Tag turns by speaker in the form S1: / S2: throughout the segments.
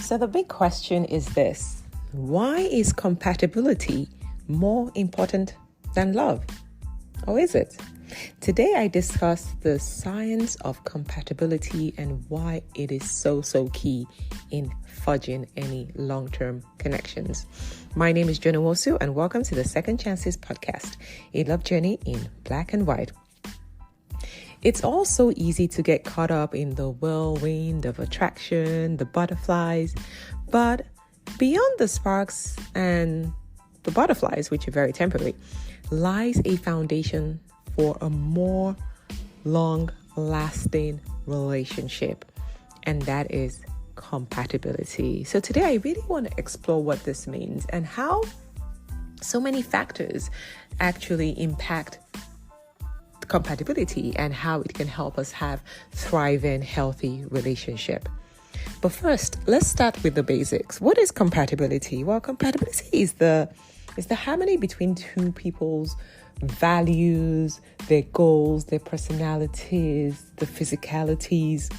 S1: So the big question is this: why is compatibility more important than love? Or is it? Today I discuss the science of compatibility and why it is so key in forging any long-term connections. My name is Joan Nwosu, and welcome to the Second Chances podcast, a love journey in black and white. It's all so easy to get caught up in the whirlwind of attraction, the butterflies, but beyond the sparks and the butterflies, which are very temporary, lies a foundation for a more long-lasting relationship, and that is compatibility. So today I really want to explore what this means and how so many factors actually impact compatibility and how it can help us have thriving, healthy relationship. But first, let's start with the basics. What is compatibility? Well, compatibility is the harmony between two people's values, their goals, their personalities, the physicalities.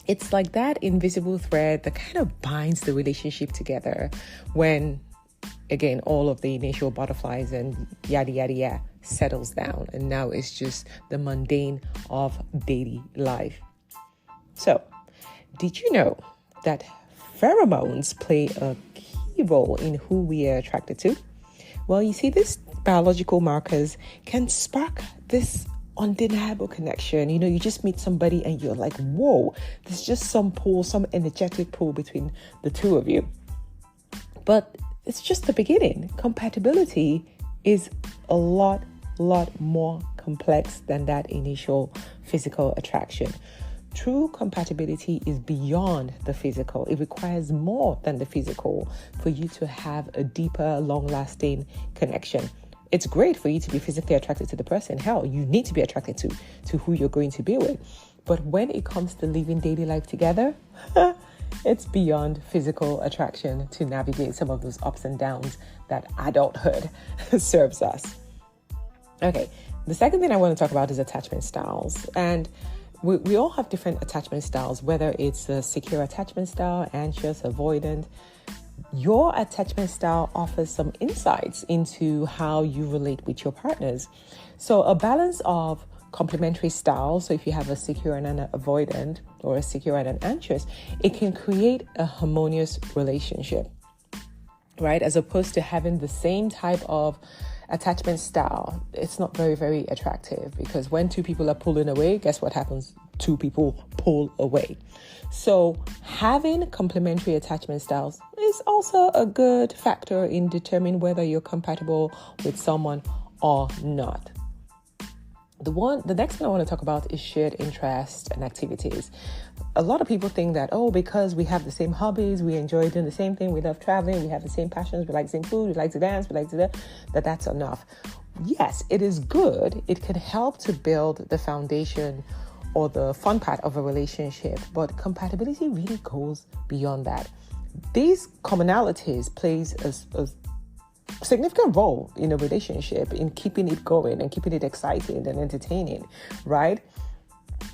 S1: It's like that invisible thread that kind of binds the relationship together when, again, all of the initial butterflies and yada, yada, yada settles down. And now it's just the mundane of daily life. So, did you know that pheromones play a key role in who we are attracted to? Well, you see, these biological markers can spark this undeniable connection. You know, you just meet somebody and you're like, whoa, there's just some pull, some energetic pull between the two of you. But it's just the beginning. Compatibility is a lot more complex than that initial physical attraction. True compatibility is beyond the physical. It requires more than the physical for you to have a deeper, long-lasting connection. It's great for you to be physically attracted to the person. Hell, you need to be attracted to who you're going to be with. But when it comes to living daily life together, it's beyond physical attraction to navigate some of those ups and downs that adulthood serves us. Okay, the second thing I want to talk about is attachment styles. And we all have different attachment styles, whether it's a secure attachment style, anxious, avoidant. Your attachment style offers some insights into how you relate with your partners. So a balance of complementary styles, so if you have a secure and an avoidant or a secure and an anxious, it can create a harmonious relationship, right? As opposed to having the same type of attachment style, it's not very attractive, because when two people are pulling away, guess what happens? Two people pull away. So having complementary attachment styles is also a good factor in determining whether you're compatible with someone or not. The next thing I want to talk about is shared interests and activities. A lot of people think that, because we have the same hobbies, we enjoy doing the same thing, we love traveling, we have the same passions, we like the same food, we like to dance, we like to that's enough. Yes, it is good. It can help to build the foundation or the fun part of a relationship, but compatibility really goes beyond that. These commonalities plays a significant role in a relationship in keeping it going and keeping it exciting and entertaining, right?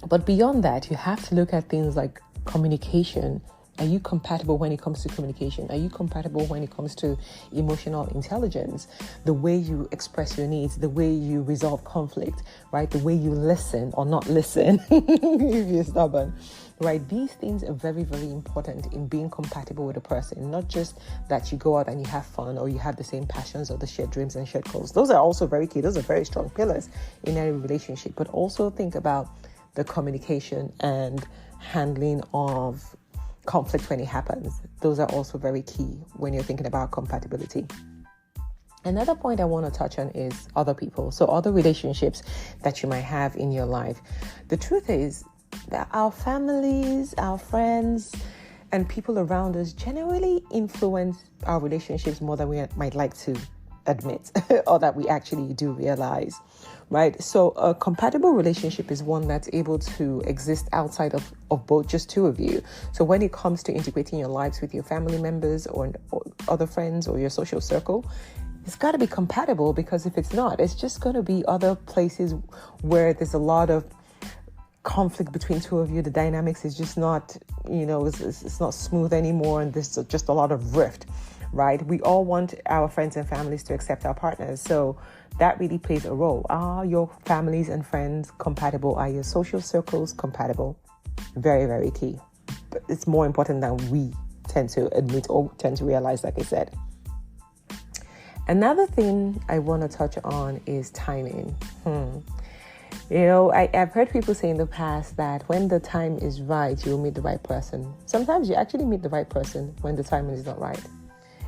S1: But beyond that, you have to look at things like communication. Are you compatible when it comes to communication? Are you compatible when it comes to emotional intelligence? The way you express your needs, the way you resolve conflict, right? The way you listen or not listen if you're stubborn, right? These things are very important in being compatible with a person. Not just that you go out and you have fun or you have the same passions or the shared dreams and shared goals. Those are also very key. Those are very strong pillars in any relationship. But also think about the communication and handling of conflict when it happens. Those are also very key when you're thinking about compatibility. Another point I want to touch on is other people. So other relationships that you might have in your life. The truth is that our families, our friends, and people around us generally influence our relationships more than we might like to admit or that we actually do realize, right? So a compatible relationship is one that's able to exist outside of both just two of you. So when it comes to integrating your lives with your family members or other friends or your social circle, it's got to be compatible, because if it's not, it's just going to be other places where there's a lot of conflict between two of you. The dynamics is just not, it's not smooth anymore, and there's just a lot of rift, right? We all want our friends and families to accept our partners, so that really plays a role. Are your families and friends compatible? Are your social circles compatible? Very, very key. But it's more important than we tend to admit or tend to realize, like I said. Another thing I want to touch on is timing. I've heard people say in the past that when the time is right, you'll meet the right person. Sometimes you actually meet the right person when the timing is not right.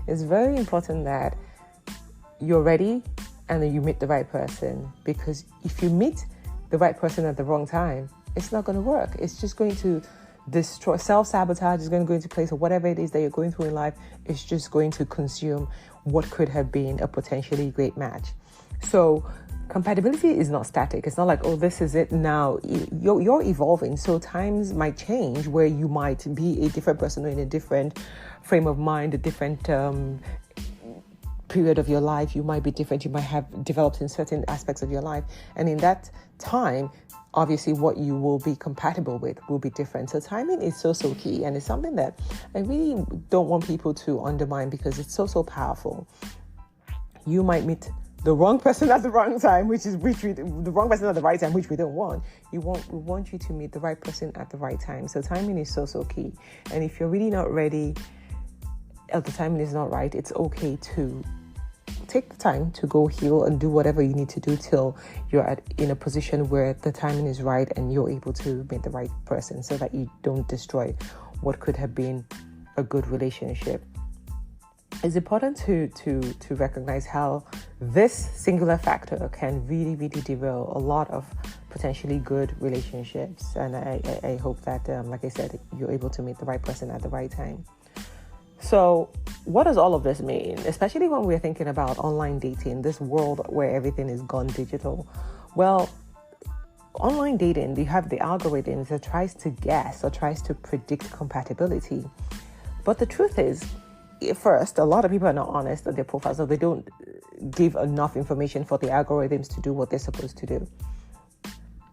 S1: It's very important that you're ready and then you meet the right person, because if you meet the right person at the wrong time, it's not going to work. It's just going to destroy. Self-sabotage is going to go into place, or whatever it is that you're going through in life. It's just going to consume what could have been a potentially great match. So compatibility is not static. It's not like, oh, this is it now. You're evolving. So times might change where you might be a different person or in a different frame of mind, a different period of your life. You might be different. You might have developed in certain aspects of your life. And in that time, obviously what you will be compatible with will be different. So timing is so key. And it's something that I really don't want people to undermine, because it's so powerful. You might meet the wrong person at the wrong time, the wrong person at the right time, which we don't want. We want you to meet the right person at the right time. So timing is so key. And if you're really not ready, or the timing is not right, it's okay to take the time to go heal and do whatever you need to do till you're in a position where the timing is right and you're able to meet the right person, so that you don't destroy what could have been a good relationship. It's important to recognize how this singular factor can really derail a lot of potentially good relationships. And I hope that, like I said, you're able to meet the right person at the right time. So what does all of this mean, especially when we're thinking about online dating, this world where everything is gone digital? Well, online dating, you have the algorithms that tries to guess or tries to predict compatibility. But the truth is, first, a lot of people are not honest on their profiles, so they don't give enough information for the algorithms to do what they're supposed to do.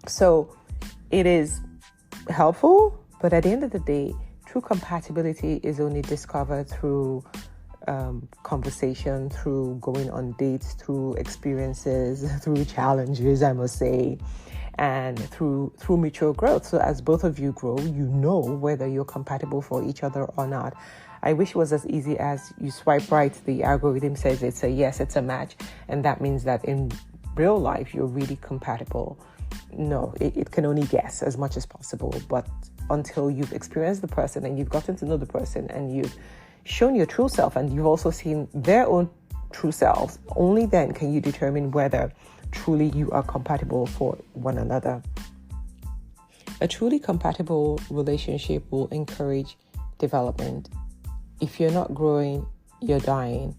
S1: So it is helpful, but at the end of the day, true compatibility is only discovered through conversation, through going on dates, through experiences, through challenges, I must say, and through mutual growth. So as both of you grow, you know whether you're compatible for each other or not. I wish it was as easy as you swipe right, the algorithm says it's a yes, it's a match, and that means that in real life you're really compatible. No, it can only guess as much as possible, but until you've experienced the person and you've gotten to know the person and you've shown your true self and you've also seen their own true selves, only then can you determine whether truly you are compatible for one another. A truly compatible relationship will encourage development. If you're not growing, you're dying.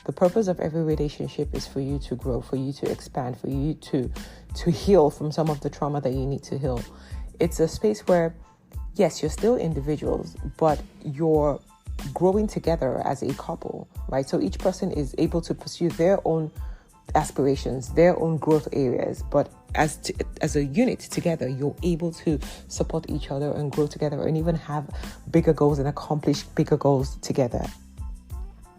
S1: The purpose of every relationship is for you to grow, for you to expand, for you to heal from some of the trauma that you need to heal. It's a space where, yes, you're still individuals, but you're growing together as a couple, right? So each person is able to pursue their own aspirations, their own growth areas, but as a unit together, you're able to support each other and grow together and even have bigger goals and accomplish bigger goals together.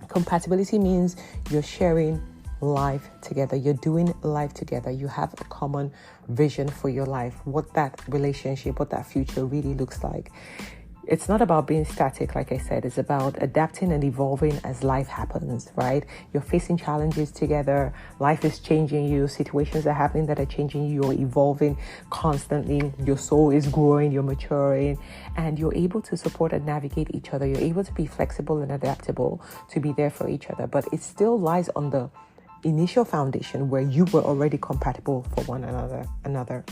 S1: Compatibility means you're sharing life together, you're doing life together, you have a common vision for your life, what that relationship, what that future really looks like. It's not about being static, like I said. It's about adapting and evolving as life happens, right? You're facing challenges together. Life is changing you. Situations are happening that are changing you. You're evolving constantly. Your soul is growing. You're maturing. And you're able to support and navigate each other. You're able to be flexible and adaptable to be there for each other. But it still lies on the initial foundation where you were already compatible for one another.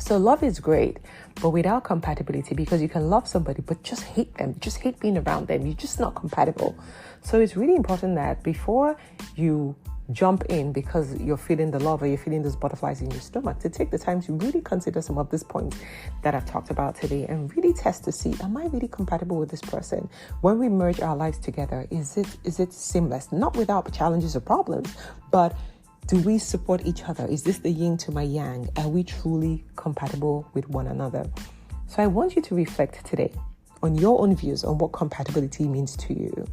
S1: So love is great, but without compatibility, because you can love somebody but just hate them, just hate being around them, you're just not compatible. So it's really important that before you jump in because you're feeling the love or you're feeling those butterflies in your stomach, to take the time to really consider some of these points that I've talked about today and really test to see, am I really compatible with this person? When we merge our lives together, is it seamless? Not without challenges or problems, but Do we support each other? Is this the yin to my yang? Are we truly compatible with one another? So I want you to reflect today on your own views on what compatibility means to you,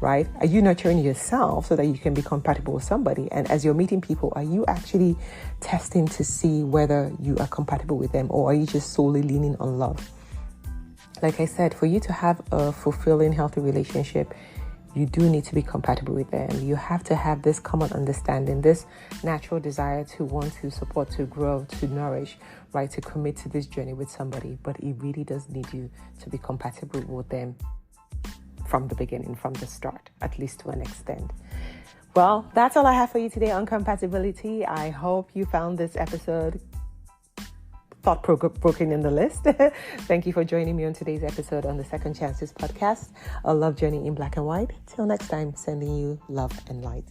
S1: right? Are you nurturing yourself so that you can be compatible with somebody? And as you're meeting people, are you actually testing to see whether you are compatible with them, or are you just solely leaning on love? Like I said, for you to have a fulfilling, healthy relationship, you do need to be compatible with them. You have to have this common understanding, this natural desire to want to support, to grow, to nourish, right? To commit to this journey with somebody. But it really does need you to be compatible with them from the beginning, from the start, at least to an extent. Well, that's all I have for you today on compatibility. I hope you found this episode thought-provoking in the list. Thank you for joining me on today's episode on the Second Chances podcast, a love journey in black and white. Till next time, sending you love and light.